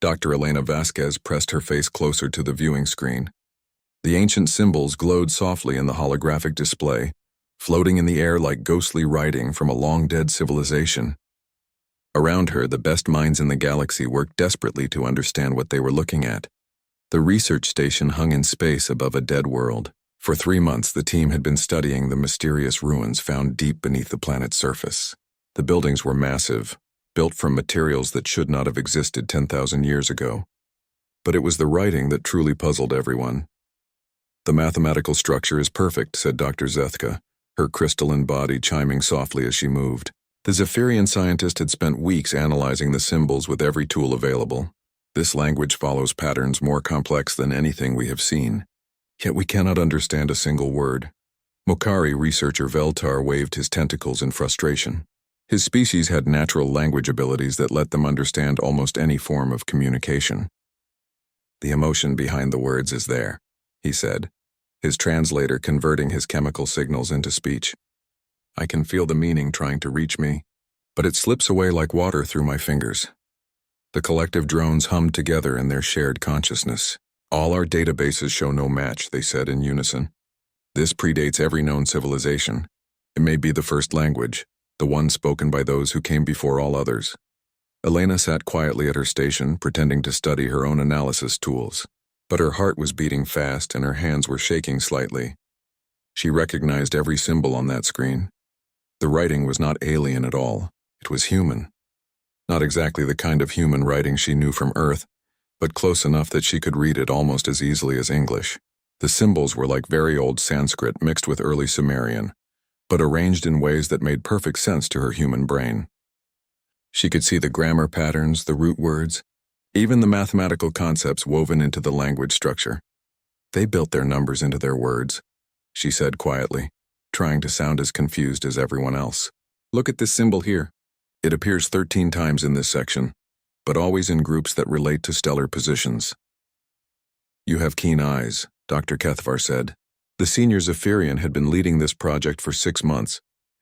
Dr. Elena Vasquez pressed her face closer to the viewing screen. The ancient symbols glowed softly in the holographic display, floating in the air like ghostly writing from a long-dead civilization. Around her, the best minds in the galaxy worked desperately to understand what they were looking at. The research station hung in space above a dead world. For 3 months, the team had been studying the mysterious ruins found deep beneath the planet's surface. The buildings were massive, built from materials that should not have existed 10,000 years ago. But it was the writing that truly puzzled everyone. "The mathematical structure is perfect," said Dr. Zethka, her crystalline body chiming softly as she moved. The Zephyrian scientist had spent weeks analyzing the symbols with every tool available. "This language follows patterns more complex than anything we have seen. Yet we cannot understand a single word." Mokari researcher Veltar waved his tentacles in frustration. His species had natural language abilities that let them understand almost any form of communication. "The emotion behind the words is there," he said, his translator converting his chemical signals into speech. "I can feel the meaning trying to reach me, but it slips away like water through my fingers." The collective drones hummed together in their shared consciousness. "All our databases show no match," they said in unison. "This predates every known civilization. It may be the first language, the one spoken by those who came before all others." Elena sat quietly at her station, pretending to study her own analysis tools. But her heart was beating fast and her hands were shaking slightly. She recognized every symbol on that screen. The writing was not alien at all. It was human. Not exactly the kind of human writing she knew from Earth, but close enough that she could read it almost as easily as English. The symbols were like very old Sanskrit mixed with early Sumerian, but arranged in ways that made perfect sense to her human brain. She could see the grammar patterns, the root words, even the mathematical concepts woven into the language structure. "They built their numbers into their words," she said quietly, trying to sound as confused as everyone else. "Look at this symbol here. It appears 13 times in this section, but always in groups that relate to stellar positions." "You have keen eyes," Dr. Kethvar said. The senior Zephyrian had been leading this project for 6 months,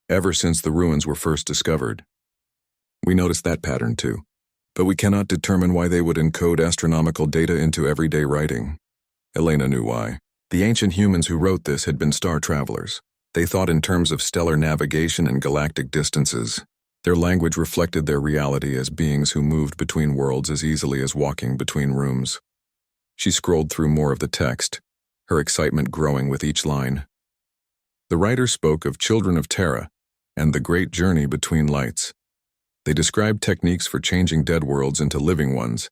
ever since the ruins were first discovered. "We noticed that pattern too, but we cannot determine why they would encode astronomical data into everyday writing." Elena knew why. The ancient humans who wrote this had been star travelers. They thought in terms of stellar navigation and galactic distances. Their language reflected their reality as beings who moved between worlds as easily as walking between rooms. She scrolled through more of the text, her excitement growing with each line. The writer spoke of children of Terra and the great journey between lights. They described techniques for changing dead worlds into living ones,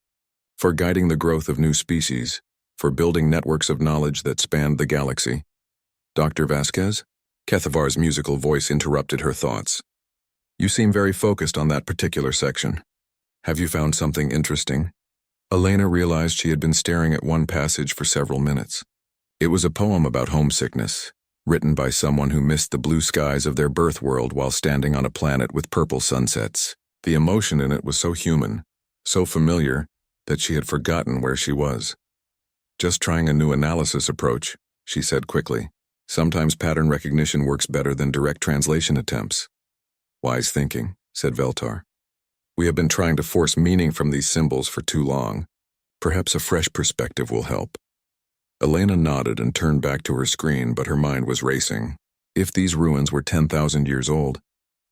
for guiding the growth of new species, for building networks of knowledge that spanned the galaxy. "Dr. Vasquez?" Kethavar's musical voice interrupted her thoughts. "You seem very focused on that particular section. Have you found something interesting?" Elena realized she had been staring at one passage for several minutes. It was a poem about homesickness, written by someone who missed the blue skies of their birth world while standing on a planet with purple sunsets. The emotion in it was so human, so familiar, that she had forgotten where she was. "Just trying a new analysis approach," she said quickly. "Sometimes pattern recognition works better than direct translation attempts." "Wise thinking," said Veltar. "We have been trying to force meaning from these symbols for too long. Perhaps a fresh perspective will help." Elena nodded and turned back to her screen, but her mind was racing. If these ruins were 10,000 years old,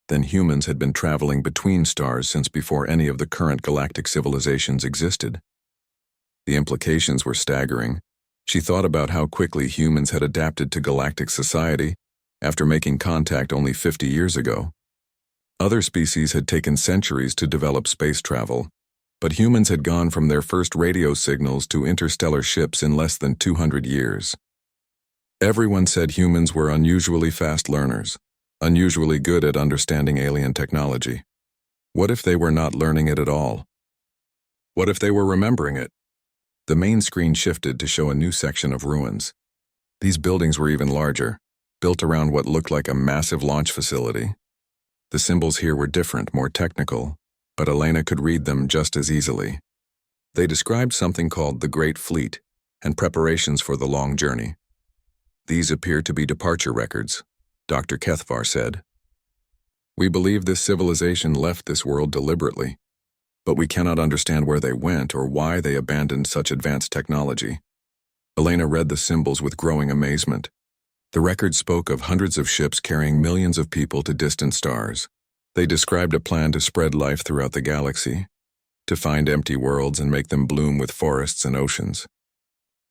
then humans had been traveling between stars since before any of the current galactic civilizations existed. The implications were staggering. She thought about how quickly humans had adapted to galactic society after making contact only 50 years ago. Other species had taken centuries to develop space travel, but humans had gone from their first radio signals to interstellar ships in less than 200 years. Everyone said humans were unusually fast learners, unusually good at understanding alien technology. What if they were not learning it at all? What if they were remembering it? The main screen shifted to show a new section of ruins. These buildings were even larger, built around what looked like a massive launch facility. The symbols here were different, more technical, but Elena could read them just as easily. They described something called the Great Fleet and preparations for the long journey. "These appear to be departure records," Dr. Kethvar said. "We believe this civilization left this world deliberately, but we cannot understand where they went or why they abandoned such advanced technology. Elena read the symbols with growing amazement. The record spoke of hundreds of ships carrying millions of people to distant stars. They described a plan to spread life throughout the galaxy, to find empty worlds and make them bloom with forests and oceans.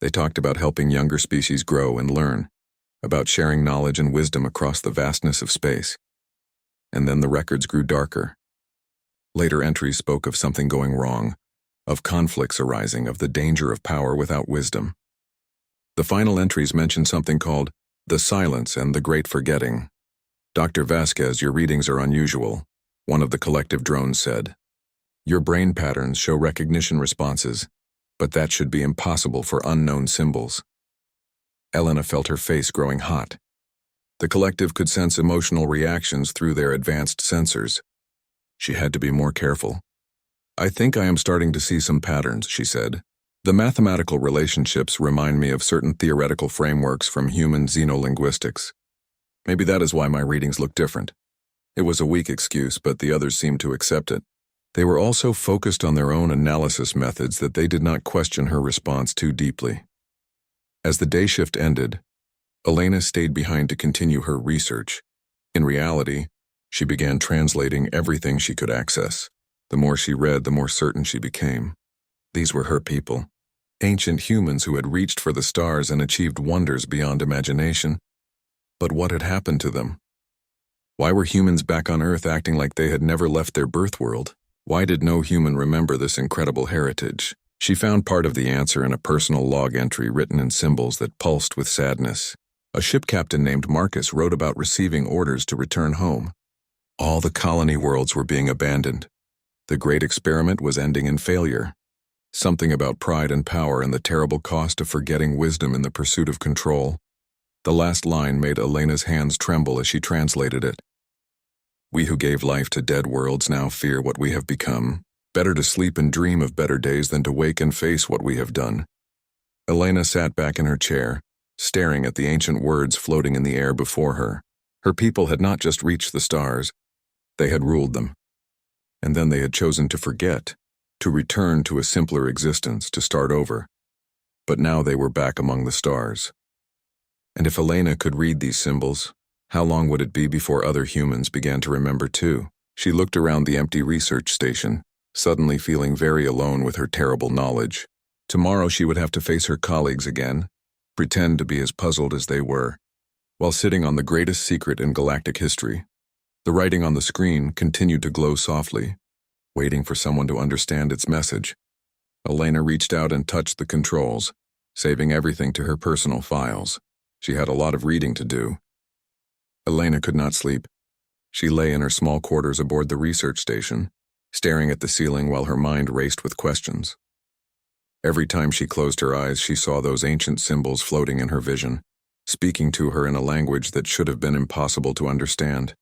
They talked about helping younger species grow and learn, about sharing knowledge and wisdom across the vastness of space. And then the records grew darker. Later entries spoke of something going wrong, of conflicts arising, of the danger of power without wisdom. The final entries mentioned something called the silence and the great forgetting. "Dr. Vasquez, your readings are unusual," one of the collective drones said. "Your brain patterns show recognition responses, but that should be impossible for unknown symbols." Elena felt her face growing hot. The collective could sense emotional reactions through their advanced sensors. She had to be more careful. "I think I am starting to see some patterns," she said. "The mathematical relationships remind me of certain theoretical frameworks from human xenolinguistics. Maybe that is why my readings look different." It was a weak excuse, but the others seemed to accept it. They were all so focused on their own analysis methods that they did not question her response too deeply. As the day shift ended, Elena stayed behind to continue her research. In reality, she began translating everything she could access. The more she read, the more certain she became. These were her people, ancient humans who had reached for the stars and achieved wonders beyond imagination. But what had happened to them? Why were humans back on Earth acting like they had never left their birth world? Why did no human remember this incredible heritage? She found part of the answer in a personal log entry written in symbols that pulsed with sadness. A ship captain named Marcus wrote about receiving orders to return home. All the colony worlds were being abandoned. The great experiment was ending in failure. Something about pride and power and the terrible cost of forgetting wisdom in the pursuit of control. The last line made Elena's hands tremble as she translated it. "We who gave life to dead worlds now fear what we have become. Better to sleep and dream of better days than to wake and face what we have done." Elena sat back in her chair, staring at the ancient words floating in the air before her. Her people had not just reached the stars, they had ruled them. And then they had chosen to forget, to return to a simpler existence, to start over. But now they were back among the stars. And if Elena could read these symbols, how long would it be before other humans began to remember too? She looked around the empty research station, suddenly feeling very alone with her terrible knowledge. Tomorrow she would have to face her colleagues again, pretend to be as puzzled as they were, while sitting on the greatest secret in galactic history. The writing on the screen continued to glow softly, waiting for someone to understand its message. Elena reached out and touched the controls, saving everything to her personal files. She had a lot of reading to do. Elena could not sleep. She lay in her small quarters aboard the research station, staring at the ceiling while her mind raced with questions. Every time she closed her eyes, she saw those ancient symbols floating in her vision, speaking to her in a language that should have been impossible to understand.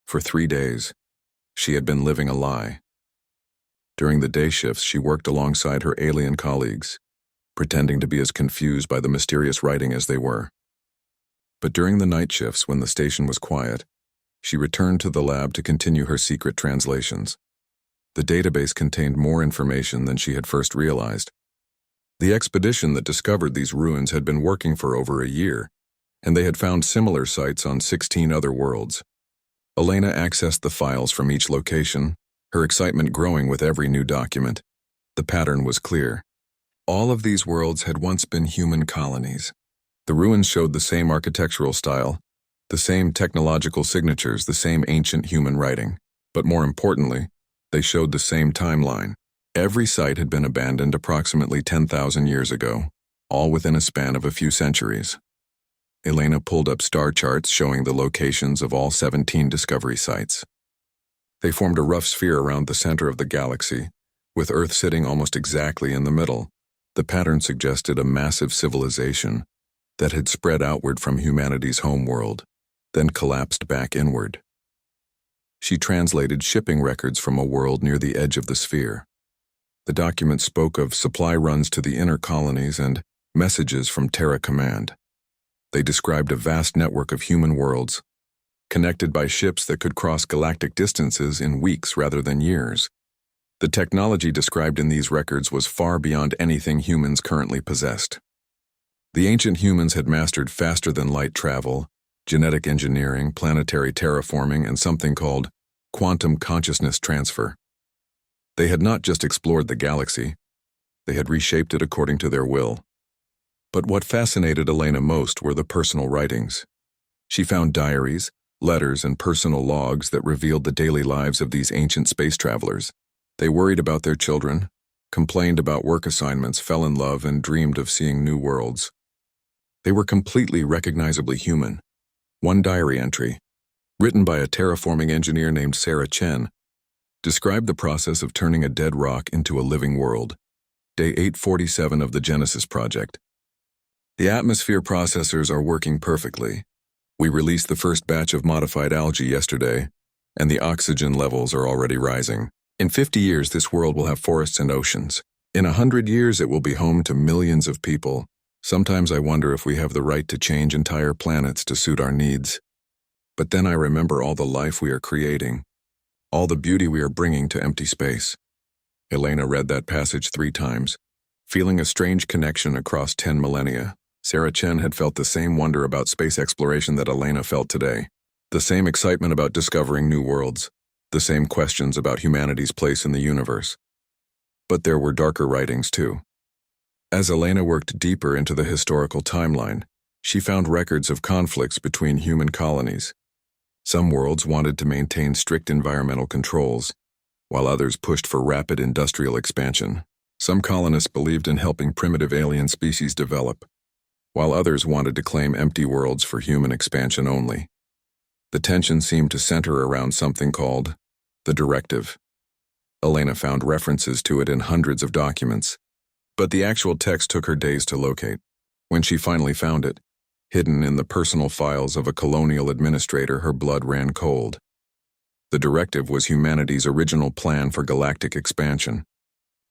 For 3 days, she had been living a lie. During the day shifts, she worked alongside her alien colleagues, pretending to be as confused by the mysterious writing as they were. But during the night shifts, when the station was quiet, she returned to the lab to continue her secret translations. The database contained more information than she had first realized. The expedition that discovered these ruins had been working for over a year, and they had found similar sites on 16 other worlds. Elena accessed the files from each location, her excitement growing with every new document. The pattern was clear. All of these worlds had once been human colonies. The ruins showed the same architectural style, the same technological signatures, the same ancient human writing. But more importantly, they showed the same timeline. Every site had been abandoned approximately 10,000 years ago, all within a span of a few centuries. Elena pulled up star charts showing the locations of all 17 discovery sites. They formed a rough sphere around the center of the galaxy, with Earth sitting almost exactly in the middle. The pattern suggested a massive civilization that had spread outward from humanity's home world, then collapsed back inward. She translated shipping records from a world near the edge of the sphere. The document spoke of supply runs to the inner colonies and messages from Terra Command. They described a vast network of human worlds, connected by ships that could cross galactic distances in weeks rather than years. The technology described in these records was far beyond anything humans currently possessed. The ancient humans had mastered faster-than-light travel, genetic engineering, planetary terraforming, and something called quantum consciousness transfer. They had not just explored the galaxy, they had reshaped it according to their will. But what fascinated Elena most were the personal writings. She found diaries, letters, and personal logs that revealed the daily lives of these ancient space travelers. They worried about their children, complained about work assignments, fell in love, and dreamed of seeing new worlds. They were completely recognizably human. One diary entry, written by a terraforming engineer named Sarah Chen, described the process of turning a dead rock into a living world. Day 847 of the Genesis project. The atmosphere processors are working perfectly. We released the first batch of modified algae yesterday, and the oxygen levels are already rising. In 50 years, this world will have forests and oceans. In 100 years, it will be home to millions of people. Sometimes I wonder if we have the right to change entire planets to suit our needs. But then I remember all the life we are creating, all the beauty we are bringing to empty space. Elena read that passage 3 times, feeling a strange connection across 10 millennia. Sarah Chen had felt the same wonder about space exploration that Elena felt today, the same excitement about discovering new worlds, the same questions about humanity's place in the universe. But there were darker writings too. As Elena worked deeper into the historical timeline, she found records of conflicts between human colonies. Some worlds wanted to maintain strict environmental controls, while others pushed for rapid industrial expansion. Some colonists believed in helping primitive alien species develop, while others wanted to claim empty worlds for human expansion only. The tension seemed to center around something called the Directive. Elena found references to it in hundreds of documents, but the actual text took her days to locate. When she finally found it, hidden in the personal files of a colonial administrator, her blood ran cold. The Directive was humanity's original plan for galactic expansion.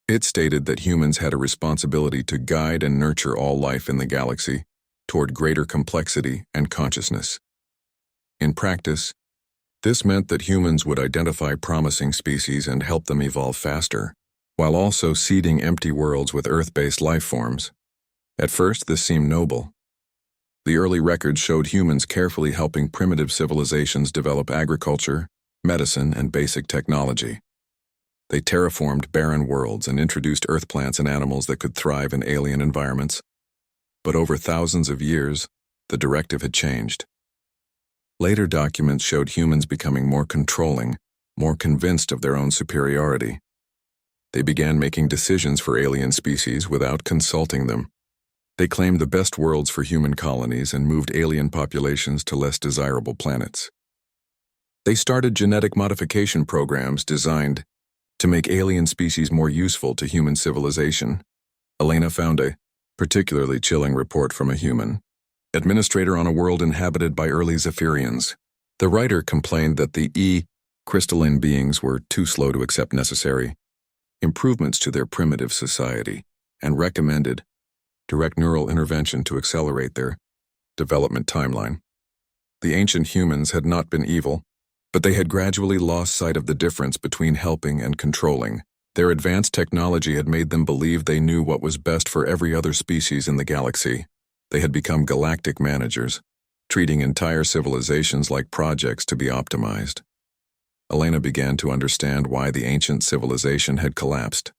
It stated that humans had a responsibility to guide and nurture all life in the galaxy toward greater complexity and consciousness. In practice, this meant that humans would identify promising species and help them evolve faster, while also seeding empty worlds with Earth-based life forms. At first, this seemed noble. The early records showed humans carefully helping primitive civilizations develop agriculture, medicine, and basic technology. They terraformed barren worlds and introduced Earth plants and animals that could thrive in alien environments. But over thousands of years, the Directive had changed. Later documents showed humans becoming more controlling, more convinced of their own superiority. They began making decisions for alien species without consulting them. They claimed the best worlds for human colonies and moved alien populations to less desirable planets. They started genetic modification programs designed to make alien species more useful to human civilization. Elena found a particularly chilling report from a human administrator on a world inhabited by early Zephyrians. The writer complained that the crystalline beings were too slow to accept necessary improvements to their primitive society and recommended direct neural intervention to accelerate their development timeline. The ancient humans had not been evil, but they had gradually lost sight of the difference between helping and controlling. Their advanced technology had made them believe they knew what was best for every other species in the galaxy. They had become galactic managers, treating entire civilizations like projects to be optimized. Elena began to understand why the ancient civilization had collapsed.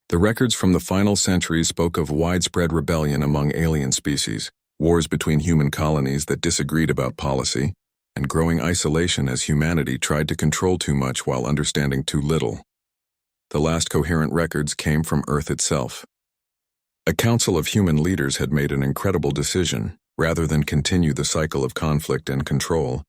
The records from the final centuries spoke of widespread rebellion among alien species, wars between human colonies that disagreed about policy, and growing isolation as humanity tried to control too much while understanding too little. The last coherent records came from Earth itself. A council of human leaders had made an incredible decision. Rather than continue the cycle of conflict and control,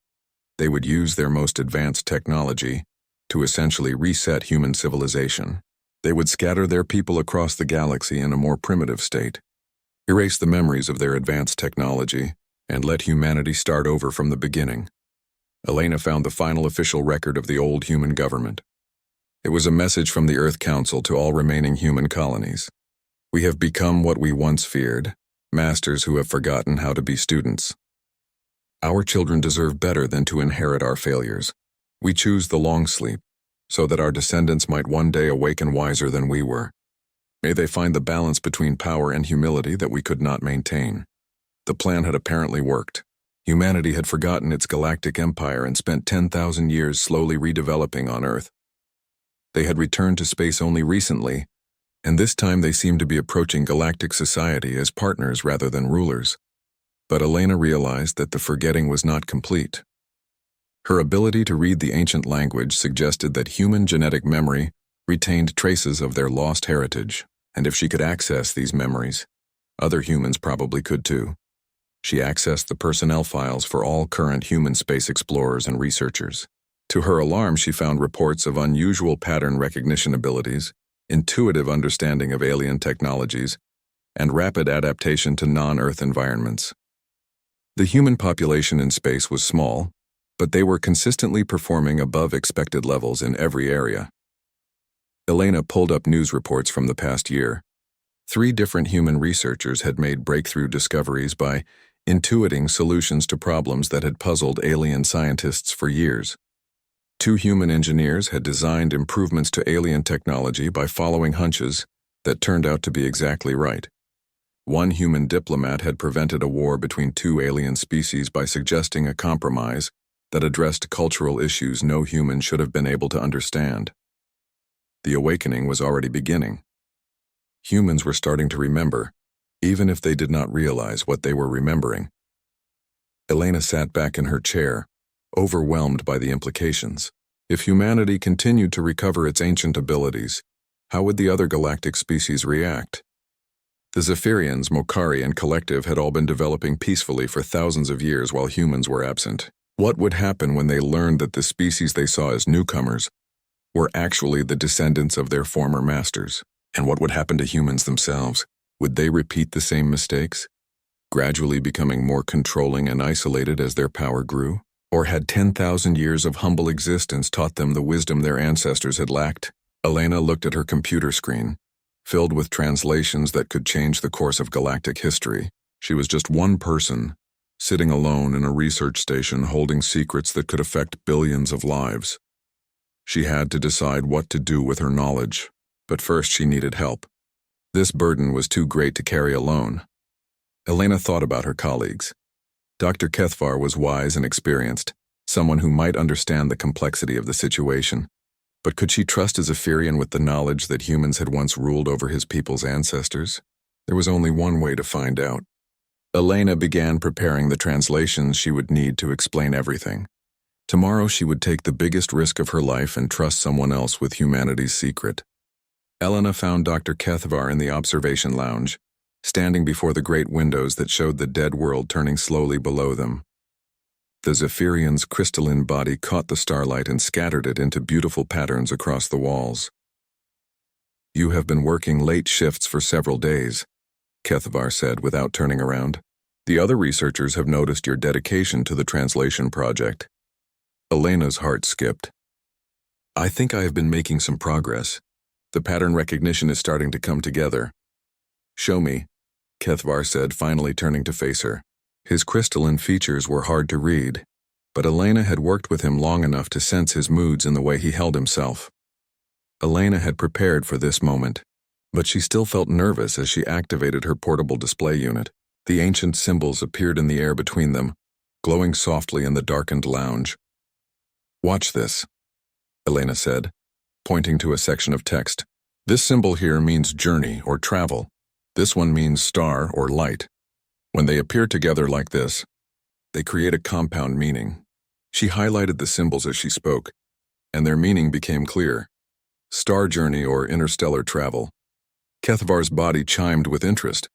they would use their most advanced technology to essentially reset human civilization. They would scatter their people across the galaxy in a more primitive state, erase the memories of their advanced technology, and let humanity start over from the beginning. Elena found the final official record of the old human government. It was a message from the Earth Council to all remaining human colonies. We have become what we once feared, masters who have forgotten how to be students. Our children deserve better than to inherit our failures. We choose the long sleep, so that our descendants might one day awaken wiser than we were. May they find the balance between power and humility that we could not maintain. The plan had apparently worked. Humanity had forgotten its galactic empire and spent 10,000 years slowly redeveloping on Earth. They had returned to space only recently, and this time they seemed to be approaching galactic society as partners rather than rulers. But Elena realized that the forgetting was not complete. Her ability to read the ancient language suggested that human genetic memory retained traces of their lost heritage, and if she could access these memories, other humans probably could too. She accessed the personnel files for all current human space explorers and researchers. To her alarm, she found reports of unusual pattern recognition abilities, intuitive understanding of alien technologies, and rapid adaptation to non-Earth environments. The human population in space was small, but they were consistently performing above expected levels in every area. Elena pulled up news reports from the past year. 3 different human researchers had made breakthrough discoveries by intuiting solutions to problems that had puzzled alien scientists for years. 2 human engineers had designed improvements to alien technology by following hunches that turned out to be exactly right. 1 human diplomat had prevented a war between 2 alien species by suggesting a compromise that addressed cultural issues no human should have been able to understand. The awakening was already beginning. Humans were starting to remember, even if they did not realize what they were remembering. Elena sat back in her chair, overwhelmed by the implications. If humanity continued to recover its ancient abilities, how would the other galactic species react? The Zephyrians, Mokari, and Collective had all been developing peacefully for thousands of years while humans were absent. What would happen when they learned that the species they saw as newcomers were actually the descendants of their former masters? And what would happen to humans themselves? Would they repeat the same mistakes, gradually becoming more controlling and isolated as their power grew? Or had 10,000 years of humble existence taught them the wisdom their ancestors had lacked? Elena looked at her computer screen, filled with translations that could change the course of galactic history. She was just one person, sitting alone in a research station holding secrets that could affect billions of lives. She had to decide what to do with her knowledge, but first she needed help. This burden was too great to carry alone. Elena thought about her colleagues. Dr. Kethvar was wise and experienced, someone who might understand the complexity of the situation. But could she trust a Zephyrian with the knowledge that humans had once ruled over his people's ancestors? There was only one way to find out. Elena began preparing the translations she would need to explain everything. Tomorrow she would take the biggest risk of her life and trust someone else with humanity's secret. Elena found Dr. Kethvar in the observation lounge, standing before the great windows that showed the dead world turning slowly below them. The Zephyrian's crystalline body caught the starlight and scattered it into beautiful patterns across the walls. "You have been working late shifts for several days," Kethvar said without turning around. "The other researchers have noticed your dedication to the translation project." Elena's heart skipped. "I think I have been making some progress. The pattern recognition is starting to come together." "Show me," Kethvar said, finally turning to face her. His crystalline features were hard to read, but Elena had worked with him long enough to sense his moods in the way he held himself. Elena had prepared for this moment, but she still felt nervous as she activated her portable display unit. The ancient symbols appeared in the air between them, glowing softly in the darkened lounge. "Watch this," Elena said, pointing to a section of text. "This symbol here means journey or travel. This one means star or light. When they appear together like this, they create a compound meaning." She highlighted the symbols as she spoke, and their meaning became clear. Star journey or interstellar travel. Kethvar's body chimed with interest.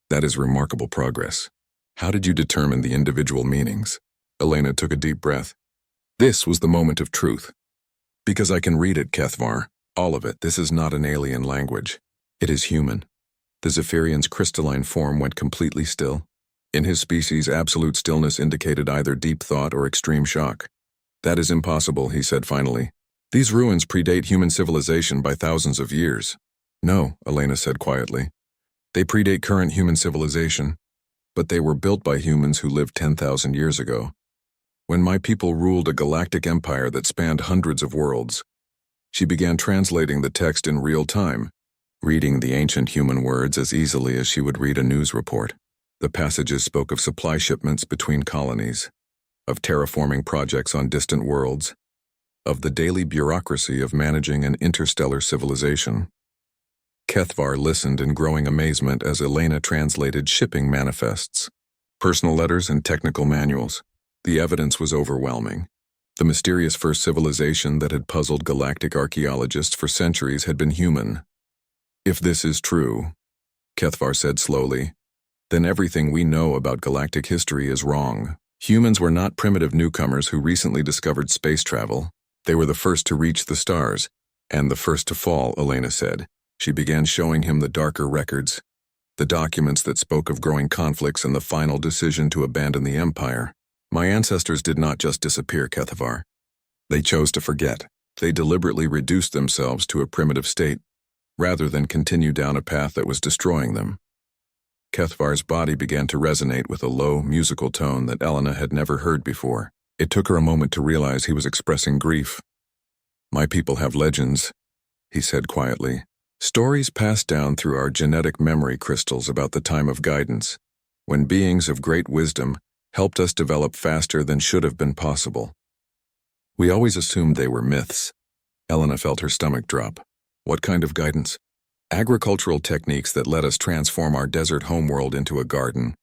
"That is remarkable progress. How did you determine the individual meanings?" Elena took a deep breath. This was the moment of truth. "Because I can read it, Kethvar. All of it. This is not an alien language. It is human." The Zephyrian's crystalline form went completely still. In his species, absolute stillness indicated either deep thought or extreme shock. "That is impossible," he said finally. "These ruins predate human civilization by thousands of years." "No," Elena said quietly. "They predate current human civilization, but they were built by humans who lived 10,000 years ago. When my people ruled a galactic empire that spanned hundreds of worlds, She began translating the text in real time, reading the ancient human words as easily as she would read a news report. The passages spoke of supply shipments between colonies, of terraforming projects on distant worlds, of the daily bureaucracy of managing an interstellar civilization. Kethvar listened in growing amazement as Elena translated shipping manifests, personal letters, and technical manuals. The evidence was overwhelming. The mysterious first civilization that had puzzled galactic archaeologists for centuries had been human. If this is true, Kethvar said slowly, then everything we know about galactic history is wrong. Humans were not primitive newcomers who recently discovered space travel. They were the first to reach the stars, and the first to fall, Elena said. She began showing him the darker records, the documents that spoke of growing conflicts and the final decision to abandon the Empire. My ancestors did not just disappear, Kethvar. They chose to forget. They deliberately reduced themselves to a primitive state, rather than continue down a path that was destroying them. Kethvar's body began to resonate with a low, musical tone that Elena had never heard before. It took her a moment to realize he was expressing grief. My people have legends, he said quietly. Stories passed down through our genetic memory crystals about the time of guidance, when beings of great wisdom helped us develop faster than should have been possible. We always assumed they were myths. Elena felt her stomach drop. What kind of guidance? Agricultural techniques that let us transform our desert homeworld into a garden.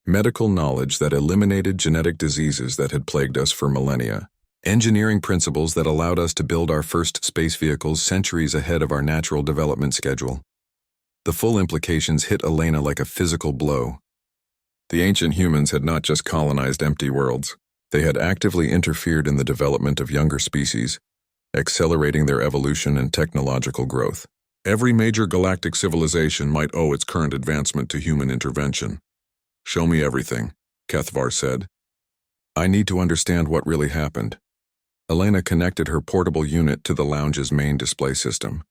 Medical knowledge that eliminated genetic diseases that had plagued us for millennia. Engineering principles that allowed us to build our first space vehicles centuries ahead of our natural development schedule. The full implications hit Elena like a physical blow. The ancient humans had not just colonized empty worlds. They had actively interfered in the development of younger species, accelerating their evolution and technological growth. Every major galactic civilization might owe its current advancement to human intervention. Show me everything, Kethvar said. I need to understand what really happened. Elena connected her portable unit to the lounge's main display system,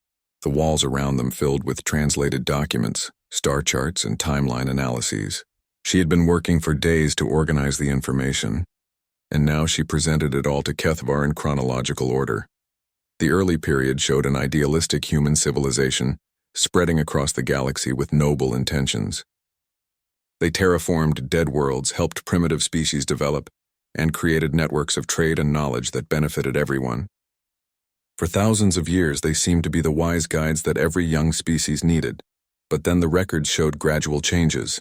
the walls around them filled with translated documents, star charts, and timeline analyses. She had been working for days to organize the information, and now she presented it all to Kethvar in chronological order. The early period showed an idealistic human civilization spreading across the galaxy with noble intentions. They terraformed dead worlds, helped primitive species develop, and created networks of trade and knowledge that benefited everyone. For thousands of years, they seemed to be the wise guides that every young species needed. But then the records showed gradual changes.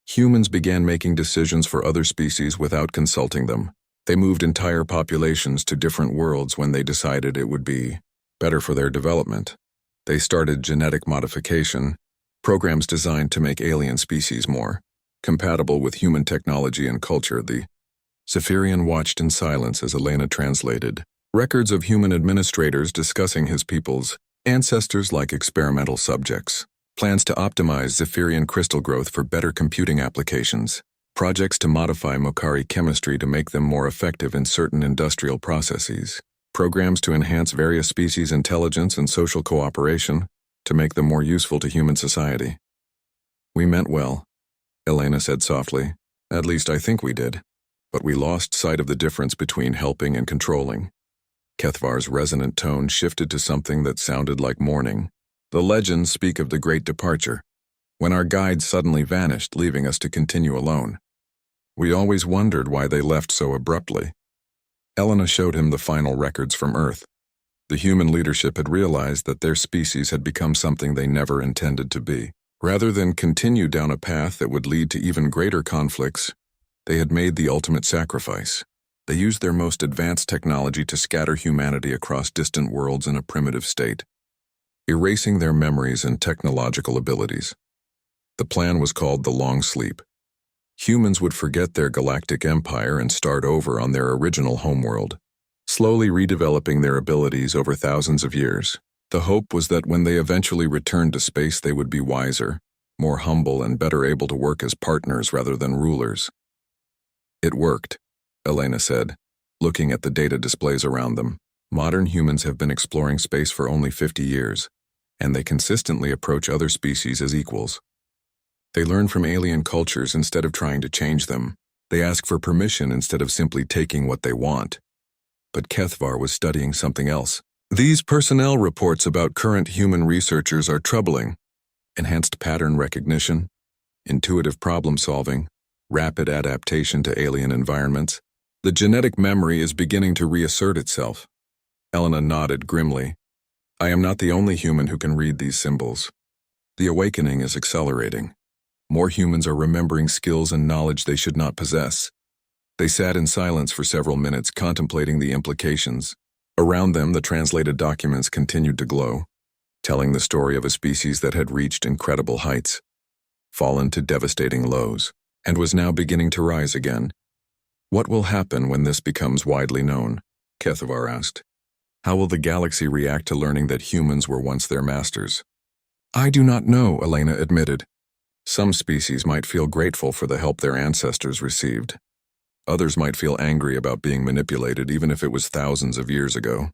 Humans began making decisions for other species without consulting them. They moved entire populations to different worlds when they decided it would be better for their development. They started genetic modification, programs designed to make alien species more compatible with human technology and culture. The Zephyrian watched in silence as Elena translated. Records of human administrators discussing his people's ancestors like experimental subjects. Plans to optimize Zephyrian crystal growth for better computing applications. Projects to modify Mokari chemistry to make them more effective in certain industrial processes. Programs to enhance various species' intelligence and social cooperation to make them more useful to human society. We meant well, Elena said softly. At least I think we did. But we lost sight of the difference between helping and controlling. Kethvar's resonant tone shifted to something that sounded like mourning. The legends speak of the Great Departure, when our guides suddenly vanished, leaving us to continue alone. We always wondered why they left so abruptly. Elena showed him the final records from Earth. The human leadership had realized that their species had become something they never intended to be. Rather than continue down a path that would lead to even greater conflicts, they had made the ultimate sacrifice. They used their most advanced technology to scatter humanity across distant worlds in a primitive state, erasing their memories and technological abilities. The plan was called the Long Sleep. Humans would forget their galactic empire and start over on their original homeworld, slowly redeveloping their abilities over thousands of years. The hope was that when they eventually returned to space, they would be wiser, more humble, and better able to work as partners rather than rulers. It worked, Elena said, looking at the data displays around them. Modern humans have been exploring space for only 50 years, and they consistently approach other species as equals. They learn from alien cultures instead of trying to change them. They ask for permission instead of simply taking what they want. But Kethvar was studying something else. These personnel reports about current human researchers are troubling. Enhanced pattern recognition, intuitive problem solving, rapid adaptation to alien environments. The genetic memory is beginning to reassert itself. Elena nodded grimly. I am not the only human who can read these symbols. The awakening is accelerating. More humans are remembering skills and knowledge they should not possess. They sat in silence for several minutes, contemplating the implications. Around them, the translated documents continued to glow, telling the story of a species that had reached incredible heights, fallen to devastating lows, and was now beginning to rise again. What will happen when this becomes widely known? Kethavar asked. How will the galaxy react to learning that humans were once their masters? I do not know, Elena admitted. Some species might feel grateful for the help their ancestors received. Others might feel angry about being manipulated, even if it was thousands of years ago.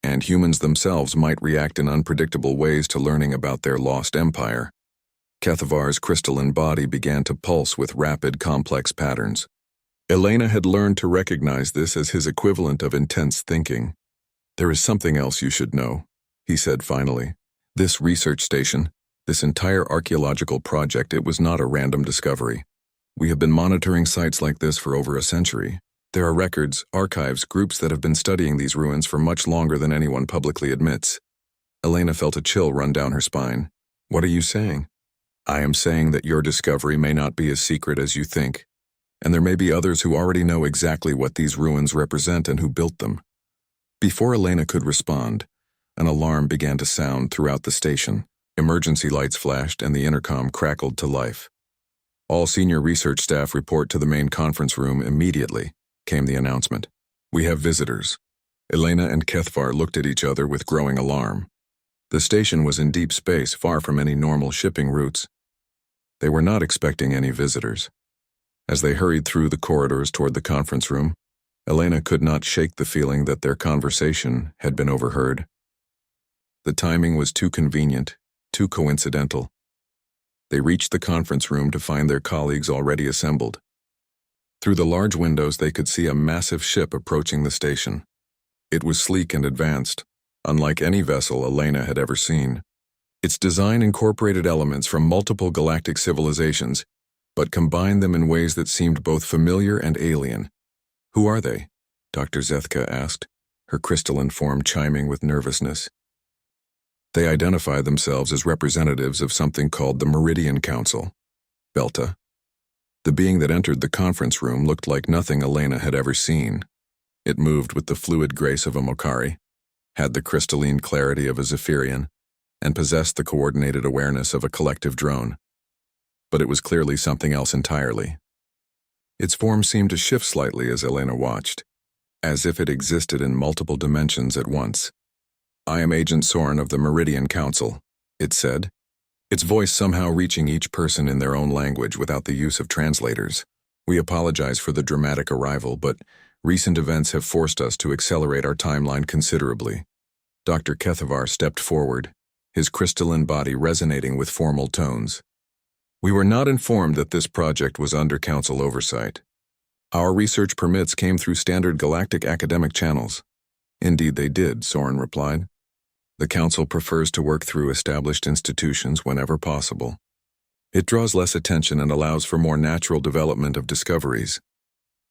And humans themselves might react in unpredictable ways to learning about their lost empire. Kethavar's crystalline body began to pulse with rapid, complex patterns. Elena had learned to recognize this as his equivalent of intense thinking. There is something else you should know, he said finally. This research station, this entire archaeological project, it was not a random discovery. We have been monitoring sites like this for over a century. There are records, archives, groups that have been studying these ruins for much longer than anyone publicly admits. Elena felt a chill run down her spine. What are you saying? I am saying that your discovery may not be as secret as you think, and there may be others who already know exactly what these ruins represent and who built them. Before Elena could respond, an alarm began to sound throughout the station. Emergency lights flashed and the intercom crackled to life. All senior research staff report to the main conference room immediately, came the announcement. We have visitors. Elena and Kethavar looked at each other with growing alarm. The station was in deep space, far from any normal shipping routes. They were not expecting any visitors. As they hurried through the corridors toward the conference room, Elena could not shake the feeling that their conversation had been overheard. The timing was too convenient, too coincidental. They reached the conference room to find their colleagues already assembled. Through the large windows, they could see a massive ship approaching the station. It was sleek and advanced, unlike any vessel Elena had ever seen. Its design incorporated elements from multiple galactic civilizations, but combined them in ways that seemed both familiar and alien. Who are they? Dr. Zethka asked, her crystalline form chiming with nervousness. They identified themselves as representatives of something called the Meridian Council, Belta. The being that entered the conference room looked like nothing Elena had ever seen. It moved with the fluid grace of a Mokari, had the crystalline clarity of a Zephyrian, and possessed the coordinated awareness of a collective drone. But it was clearly something else entirely. Its form seemed to shift slightly as Elena watched, as if it existed in multiple dimensions at once. I am Agent Soren of the Meridian Council, it said, its voice somehow reaching each person in their own language without the use of translators. We apologize for the dramatic arrival, but recent events have forced us to accelerate our timeline considerably. Dr. Kethavar stepped forward, his crystalline body resonating with formal tones. We were not informed that this project was under Council oversight. Our research permits came through standard galactic academic channels. Indeed they did, Soren replied. The Council prefers to work through established institutions whenever possible. It draws less attention and allows for more natural development of discoveries.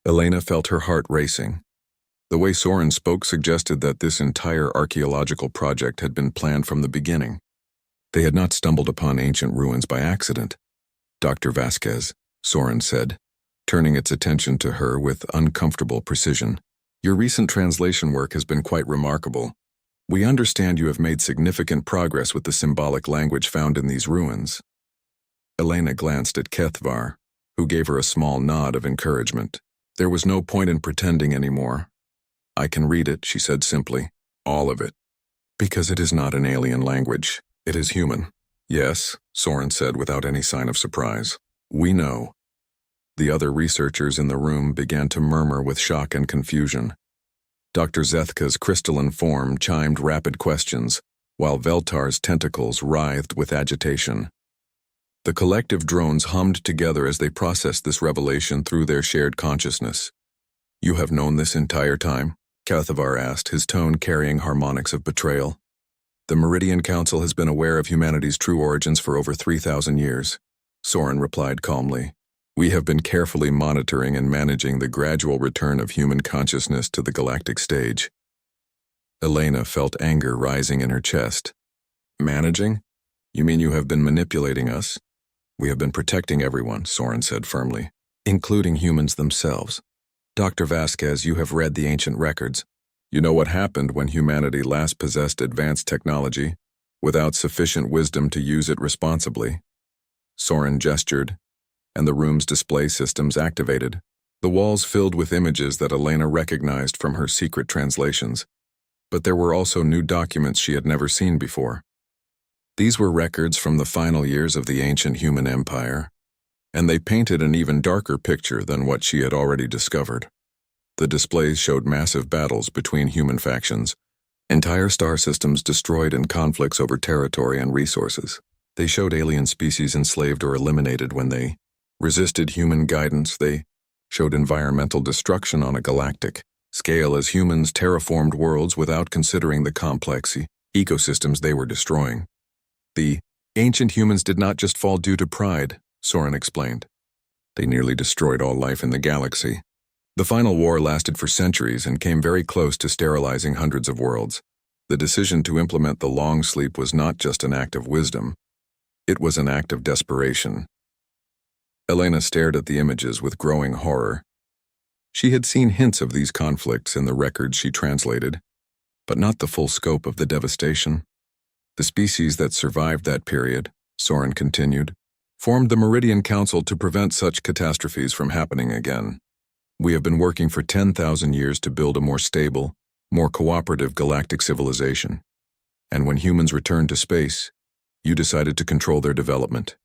Elena felt her heart racing. The way Soren spoke suggested that this entire archaeological project had been planned from the beginning. They had not stumbled upon ancient ruins by accident. Dr. Vasquez, Soren said, turning its attention to her with uncomfortable precision. Your recent translation work has been quite remarkable. We understand you have made significant progress with the symbolic language found in these ruins. Elena glanced at Kethavar, who gave her a small nod of encouragement. There was no point in pretending anymore. I can read it, she said simply, all of it. Because it is not an alien language, it is human. Yes, Soren said without any sign of surprise. We know. The other researchers in the room began to murmur with shock and confusion. Dr. Zethka's crystalline form chimed rapid questions, while Veltar's tentacles writhed with agitation. The collective drones hummed together as they processed this revelation through their shared consciousness. You have known this entire time? Kathavar asked, his tone carrying harmonics of betrayal. The Meridian Council has been aware of humanity's true origins for over 3,000 years, Soren replied calmly. We have been carefully monitoring and managing the gradual return of human consciousness to the galactic stage. Elena felt anger rising in her chest. Managing? You mean you have been manipulating us? We have been protecting everyone, Soren said firmly, including humans themselves. Dr. Vasquez, you have read the ancient records. You know what happened when humanity last possessed advanced technology, without sufficient wisdom to use it responsibly. Soren gestured, and the room's display systems activated, the walls filled with images that Elena recognized from her secret translations. But there were also new documents she had never seen before. These were records from the final years of the ancient human empire, and they painted an even darker picture than what she had already discovered. The displays showed massive battles between human factions, entire star systems destroyed in conflicts over territory and resources. They showed alien species enslaved or eliminated when they resisted human guidance. They showed environmental destruction on a galactic scale as humans terraformed worlds without considering the complex ecosystems they were destroying. The ancient humans did not just fall due to pride, Soren explained. They nearly destroyed all life in the galaxy. The final war lasted for centuries and came very close to sterilizing hundreds of worlds. The decision to implement the long sleep was not just an act of wisdom. It was an act of desperation. Elena stared at the images with growing horror. She had seen hints of these conflicts in the records she translated, but not the full scope of the devastation. The species that survived that period, Soren continued, formed the Meridian Council to prevent such catastrophes from happening again. We have been working for 10,000 years to build a more stable, more cooperative galactic civilization. And when humans returned to space, you decided to control their development,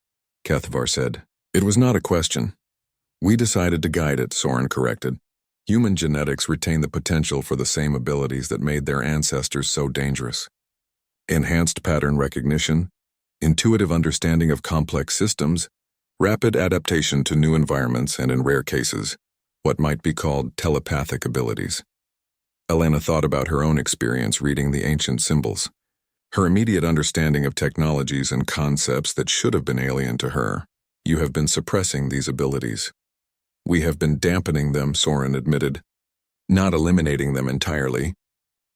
Kathavar said. It was not a question. We decided to guide it, Soren corrected. Human genetics retain the potential for the same abilities that made their ancestors so dangerous. Enhanced pattern recognition, intuitive understanding of complex systems, rapid adaptation to new environments, and in rare cases, what might be called telepathic abilities. Elena thought about her own experience reading the ancient symbols. Her immediate understanding of technologies and concepts that should have been alien to her. You have been suppressing these abilities. We have been dampening them, Soren admitted. Not eliminating them entirely,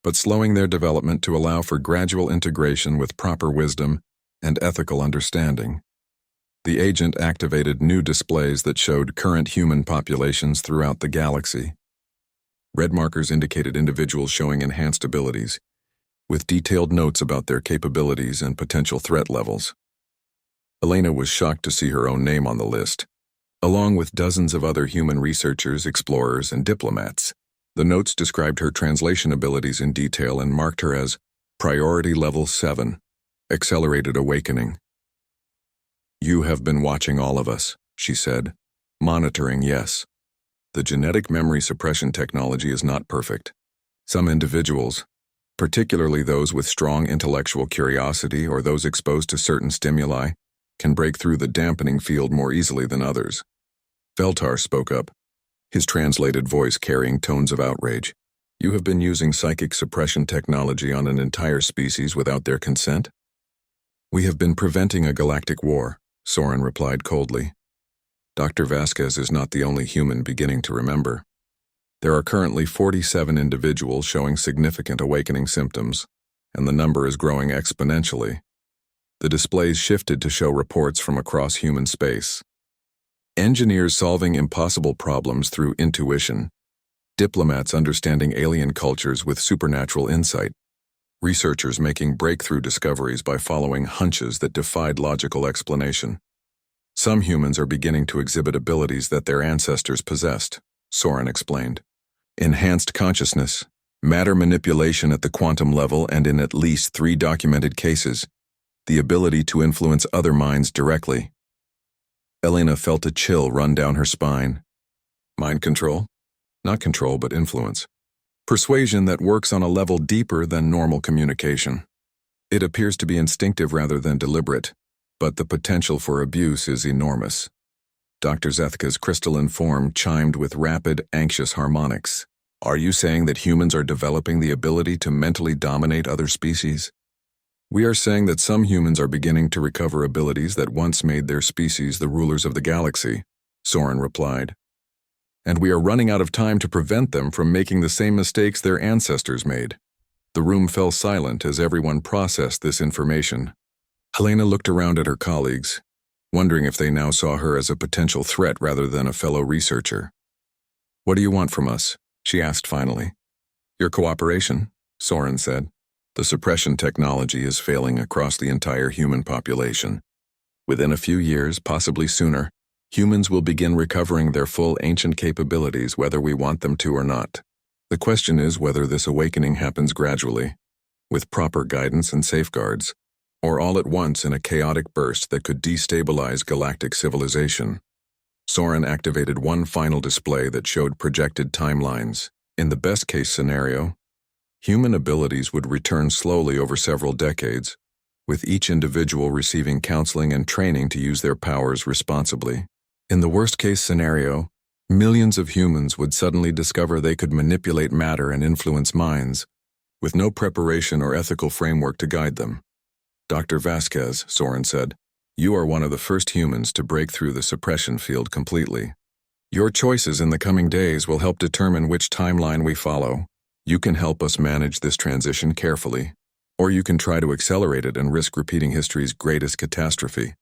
but slowing their development to allow for gradual integration with proper wisdom and ethical understanding. The agent activated new displays that showed current human populations throughout the galaxy. Red markers indicated individuals showing enhanced abilities, with detailed notes about their capabilities and potential threat levels. Elena was shocked to see her own name on the list, along with dozens of other human researchers, explorers, and diplomats. The notes described her translation abilities in detail and marked her as Priority Level 7, Accelerated Awakening. You have been watching all of us, she said. Monitoring, yes. The genetic memory suppression technology is not perfect. Some individuals, particularly those with strong intellectual curiosity or those exposed to certain stimuli, can break through the dampening field more easily than others. Veltar spoke up, his translated voice carrying tones of outrage. You have been using psychic suppression technology on an entire species without their consent? We have been preventing a galactic war, Soren replied coldly. Dr. Vasquez is not the only human beginning to remember. There are currently 47 individuals showing significant awakening symptoms, and the number is growing exponentially. The displays shifted to show reports from across human space. Engineers solving impossible problems through intuition, diplomats understanding alien cultures with supernatural insight, researchers making breakthrough discoveries by following hunches that defied logical explanation. Some humans are beginning to exhibit abilities that their ancestors possessed, Soren explained. Enhanced consciousness, matter manipulation at the quantum level, and in at least 3 documented cases, the ability to influence other minds directly. Elena felt a chill run down her spine. Mind control? Not control, but influence. Persuasion that works on a level deeper than normal communication. It appears to be instinctive rather than deliberate, but the potential for abuse is enormous. Dr. Zethka's crystalline form chimed with rapid, anxious harmonics. Are you saying that humans are developing the ability to mentally dominate other species? We are saying that some humans are beginning to recover abilities that once made their species the rulers of the galaxy, Soren replied. And we are running out of time to prevent them from making the same mistakes their ancestors made. The room fell silent as everyone processed this information. Helena looked around at her colleagues, wondering if they now saw her as a potential threat rather than a fellow researcher. What do you want from us? She asked finally. Your cooperation, Soren said. The suppression technology is failing across the entire human population. Within a few years, possibly sooner, humans will begin recovering their full ancient capabilities whether we want them to or not. The question is whether this awakening happens gradually, with proper guidance and safeguards, or all at once in a chaotic burst that could destabilize galactic civilization. Soren activated one final display that showed projected timelines. In the best-case scenario, human abilities would return slowly over several decades, with each individual receiving counseling and training to use their powers responsibly. In the worst-case scenario, millions of humans would suddenly discover they could manipulate matter and influence minds, with no preparation or ethical framework to guide them. Dr. Vasquez, Soren said, you are one of the first humans to break through the suppression field completely. Your choices in the coming days will help determine which timeline we follow. You can help us manage this transition carefully, or you can try to accelerate it and risk repeating history's greatest catastrophe.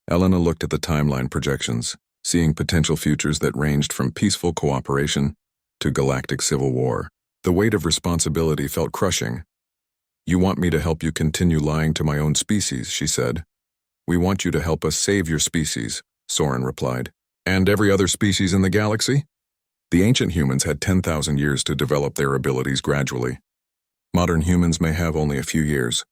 Elena looked at the timeline projections, seeing potential futures that ranged from peaceful cooperation to galactic civil war. The weight of responsibility felt crushing. You want me to help you continue lying to my own species, she said. We want you to help us save your species, Soren replied. And every other species in the galaxy? The ancient humans had 10,000 years to develop their abilities gradually. Modern humans may have only a few years.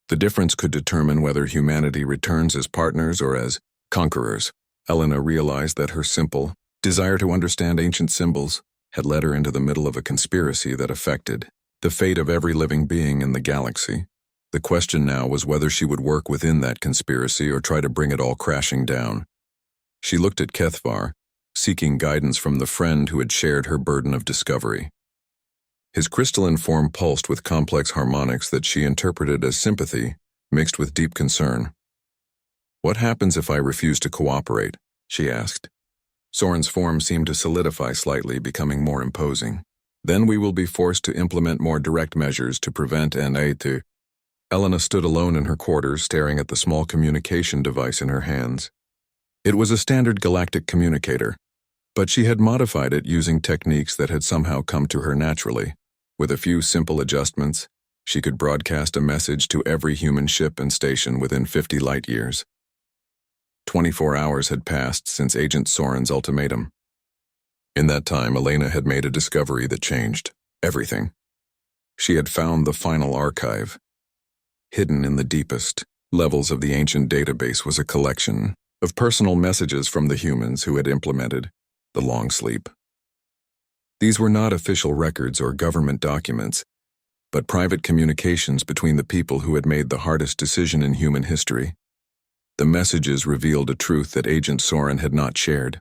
The difference could determine whether humanity returns as partners or as conquerors. Elena realized that her simple desire to understand ancient symbols had led her into the middle of a conspiracy that affected the fate of every living being in the galaxy. The question now was whether she would work within that conspiracy or try to bring it all crashing down. She looked at Kethvar, seeking guidance from the friend who had shared her burden of discovery. His crystalline form pulsed with complex harmonics that she interpreted as sympathy, mixed with deep concern. What happens if I refuse to cooperate? She asked. Soren's form seemed to solidify slightly, becoming more imposing. Then we will be forced to implement more direct measures to prevent and aid to. Elena stood alone in her quarters, staring at the small communication device in her hands. It was a standard galactic communicator, but she had modified it using techniques that had somehow come to her naturally. With a few simple adjustments, she could broadcast a message to every human ship and station within 50 light years. 24 hours had passed since Agent Soren's ultimatum. In that time, Elena had made a discovery that changed everything. She had found the final archive. Hidden in the deepest levels of the ancient database was a collection of personal messages from the humans who had implemented the long sleep. These were not official records or government documents, but private communications between the people who had made the hardest decision in human history. The messages revealed a truth that Agent Soren had not shared.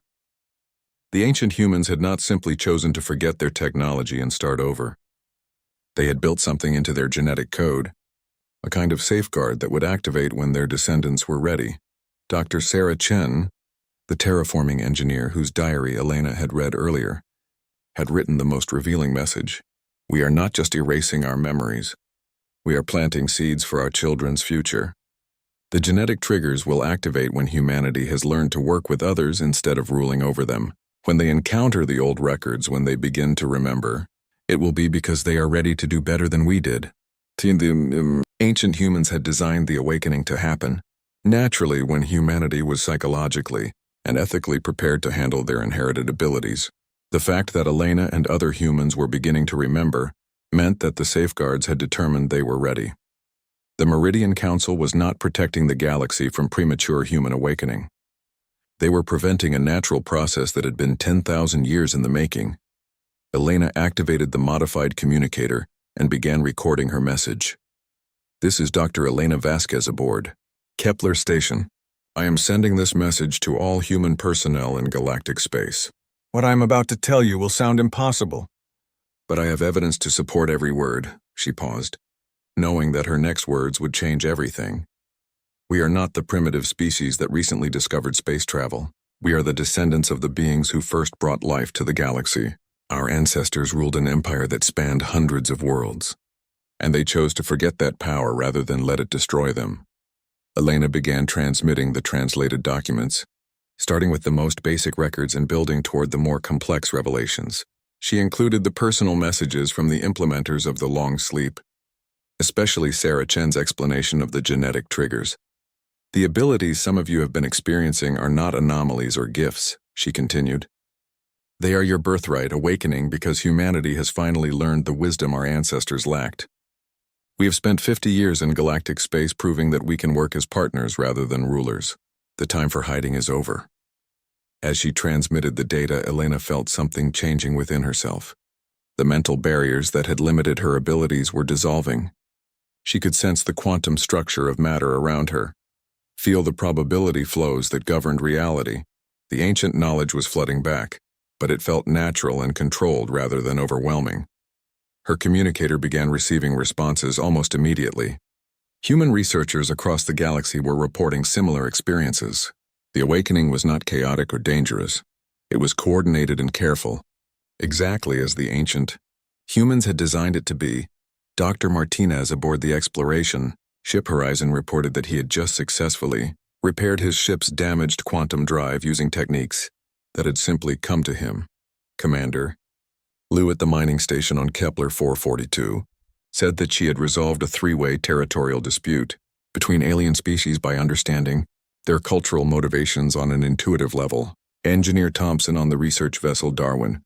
The ancient humans had not simply chosen to forget their technology and start over. They had built something into their genetic code, a kind of safeguard that would activate when their descendants were ready. Dr. Sarah Chen, the terraforming engineer whose diary Elena had read earlier, had written the most revealing message. We are not just erasing our memories. We are planting seeds for our children's future. The genetic triggers will activate when humanity has learned to work with others instead of ruling over them. When they encounter the old records, when they begin to remember, it will be because they are ready to do better than we did. The ancient humans had designed the awakening to happen naturally when humanity was psychologically and ethically prepared to handle their inherited abilities. The fact that Elena and other humans were beginning to remember meant that the safeguards had determined they were ready. The Meridian Council was not protecting the galaxy from premature human awakening. They were preventing a natural process that had been 10,000 years in the making. Elena activated the modified communicator and began recording her message. This is Dr. Elena Vasquez aboard Kepler Station. I am sending this message to all human personnel in galactic space. What I am about to tell you will sound impossible, But I have evidence to support every word, she paused, knowing that her next words would change everything. We are not the primitive species that recently discovered space travel. We are the descendants of the beings who first brought life to the galaxy. Our ancestors ruled an empire that spanned hundreds of worlds, and they chose to forget that power rather than let it destroy them. Elena began transmitting the translated documents, starting with the most basic records and building toward the more complex revelations. She included the personal messages from the implementers of the long sleep, especially Sarah Chen's explanation of the genetic triggers. The abilities some of you have been experiencing are not anomalies or gifts, she continued. They are your birthright awakening because humanity has finally learned the wisdom our ancestors lacked. We have spent 50 years in galactic space proving that we can work as partners rather than rulers. The time for hiding is over. As she transmitted the data, Elena felt something changing within herself. The mental barriers that had limited her abilities were dissolving. She could sense the quantum structure of matter around her, feel the probability flows that governed reality. The ancient knowledge was flooding back, but it felt natural and controlled rather than overwhelming. Her communicator began receiving responses almost immediately. Human researchers across the galaxy were reporting similar experiences. The awakening was not chaotic or dangerous. It was coordinated and careful, exactly as the ancient humans had designed it to be. Dr. Martinez aboard the Exploration Ship Horizon reported that he had just successfully repaired his ship's damaged quantum drive using techniques that had simply come to him. Commander Lou at the mining station on Kepler 442 said that she had resolved a three-way territorial dispute between alien species by understanding their cultural motivations on an intuitive level. Engineer Thompson on the research vessel Darwin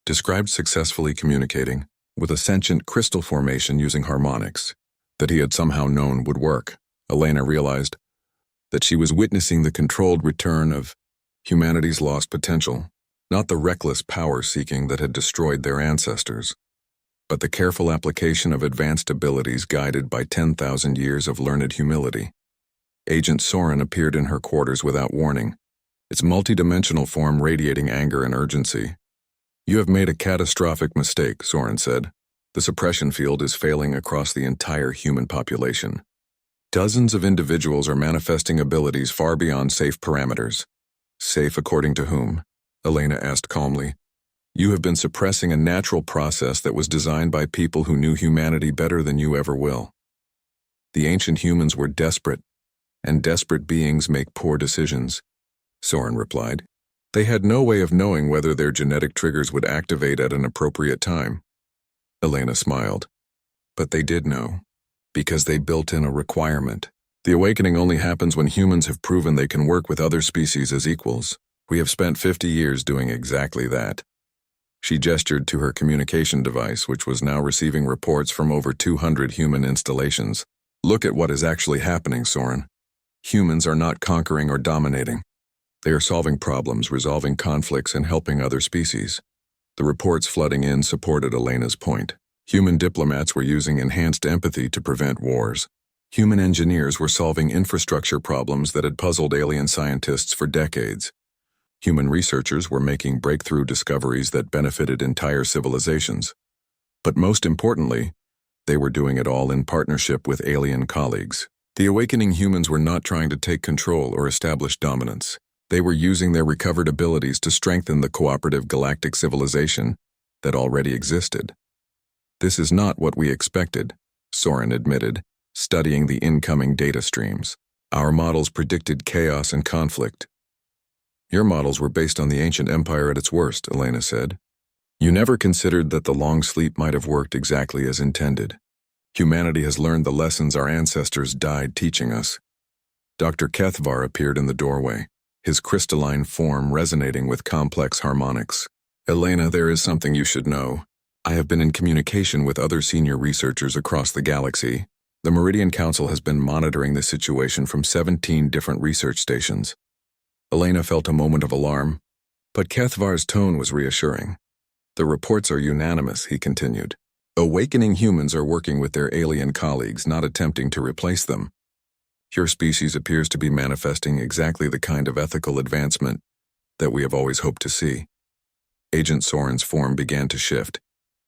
described successfully communicating with a sentient crystal formation using harmonics that he had somehow known would work. Elena realized that she was witnessing the controlled return of humanity's lost potential, not the reckless power-seeking that had destroyed their ancestors, but the careful application of advanced abilities guided by 10,000 years of learned humility. Agent Soren appeared in her quarters without warning, its multidimensional form radiating anger and urgency. You have made a catastrophic mistake, Soren said. The suppression field is failing across the entire human population. Dozens of individuals are manifesting abilities far beyond safe parameters. Safe according to whom? Elena asked calmly. You have been suppressing a natural process that was designed by people who knew humanity better than you ever will. The ancient humans were desperate, and desperate beings make poor decisions, Soren replied. They had no way of knowing whether their genetic triggers would activate at an appropriate time. Elena smiled. But they did know, because they built in a requirement. The awakening only happens when humans have proven they can work with other species as equals. We have spent 50 years doing exactly that. She gestured to her communication device, which was now receiving reports from over 200 human installations. Look at what is actually happening, Soren. Humans are not conquering or dominating. They are solving problems, resolving conflicts, and helping other species. The reports flooding in supported Elena's point. Human diplomats were using enhanced empathy to prevent wars. Human engineers were solving infrastructure problems that had puzzled alien scientists for decades. Human researchers were making breakthrough discoveries that benefited entire civilizations. But most importantly, they were doing it all in partnership with alien colleagues. The awakening humans were not trying to take control or establish dominance. They were using their recovered abilities to strengthen the cooperative galactic civilization that already existed. This is not what we expected, Soren admitted, studying the incoming data streams. Our models predicted chaos and conflict. Your models were based on the ancient empire at its worst, Elena said. You never considered that the long sleep might have worked exactly as intended. Humanity has learned the lessons our ancestors died teaching us. Dr. Kethvar appeared in the doorway, his crystalline form resonating with complex harmonics. Elena, there is something you should know. I have been in communication with other senior researchers across the galaxy. The Meridian Council has been monitoring the situation from 17 different research stations. Elena felt a moment of alarm, but Kethvar's tone was reassuring. The reports are unanimous, he continued. Awakening humans are working with their alien colleagues, not attempting to replace them. Your species appears to be manifesting exactly the kind of ethical advancement that we have always hoped to see. Agent Soren's form began to shift,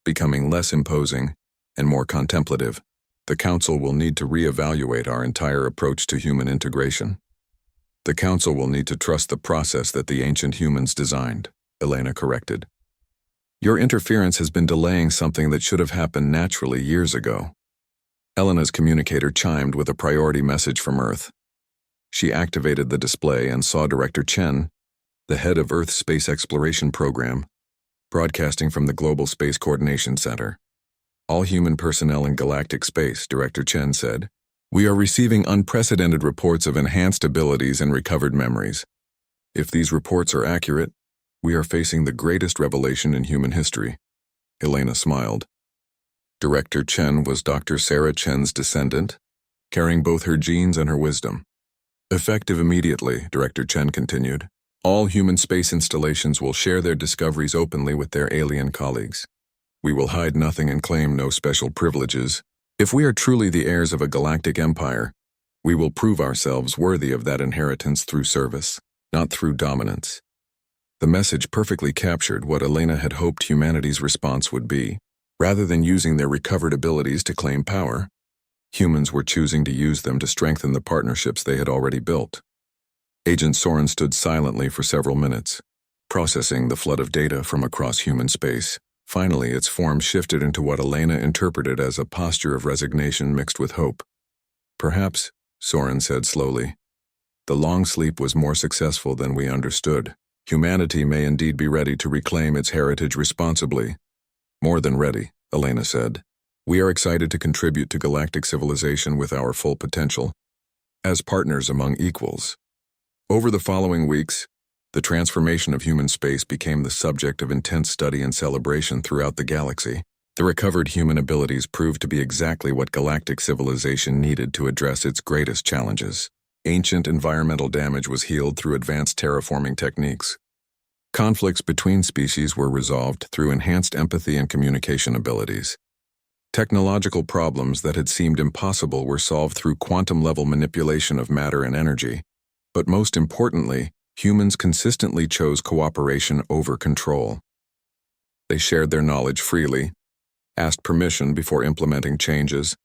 becoming less imposing and more contemplative. The Council will need to reevaluate our entire approach to human integration. The Council will need to trust the process that the ancient humans designed, Elena corrected. Your interference has been delaying something that should have happened naturally years ago. Elena's communicator chimed with a priority message from Earth. She activated the display and saw Director Chen, the head of Earth's Space Exploration Program, broadcasting from the Global Space Coordination Center. All human personnel in galactic space, Director Chen said. We are receiving unprecedented reports of enhanced abilities and recovered memories. If these reports are accurate, we are facing the greatest revelation in human history. Elena smiled. Director Chen was Dr. Sarah Chen's descendant, carrying both her genes and her wisdom. Effective immediately, Director Chen continued, all human space installations will share their discoveries openly with their alien colleagues. We will hide nothing and claim no special privileges. If we are truly the heirs of a galactic empire, we will prove ourselves worthy of that inheritance through service, not through dominance. The message perfectly captured what Elena had hoped humanity's response would be. Rather than using their recovered abilities to claim power, humans were choosing to use them to strengthen the partnerships they had already built. Agent Soren stood silently for several minutes, processing the flood of data from across human space. Finally, its form shifted into what Elena interpreted as a posture of resignation mixed with hope. Perhaps, Soren said slowly, the long sleep was more successful than we understood. Humanity may indeed be ready to reclaim its heritage responsibly. More than ready, Elena said. We are excited to contribute to galactic civilization with our full potential, as partners among equals. Over the following weeks, the transformation of human space became the subject of intense study and celebration throughout the galaxy. The recovered human abilities proved to be exactly what galactic civilization needed to address its greatest challenges. Ancient environmental damage was healed through advanced terraforming techniques. Conflicts between species were resolved through enhanced empathy and communication abilities. Technological problems that had seemed impossible were solved through quantum-level manipulation of matter and energy. But most importantly, humans consistently chose cooperation over control. They shared their knowledge freely, asked permission before implementing changes,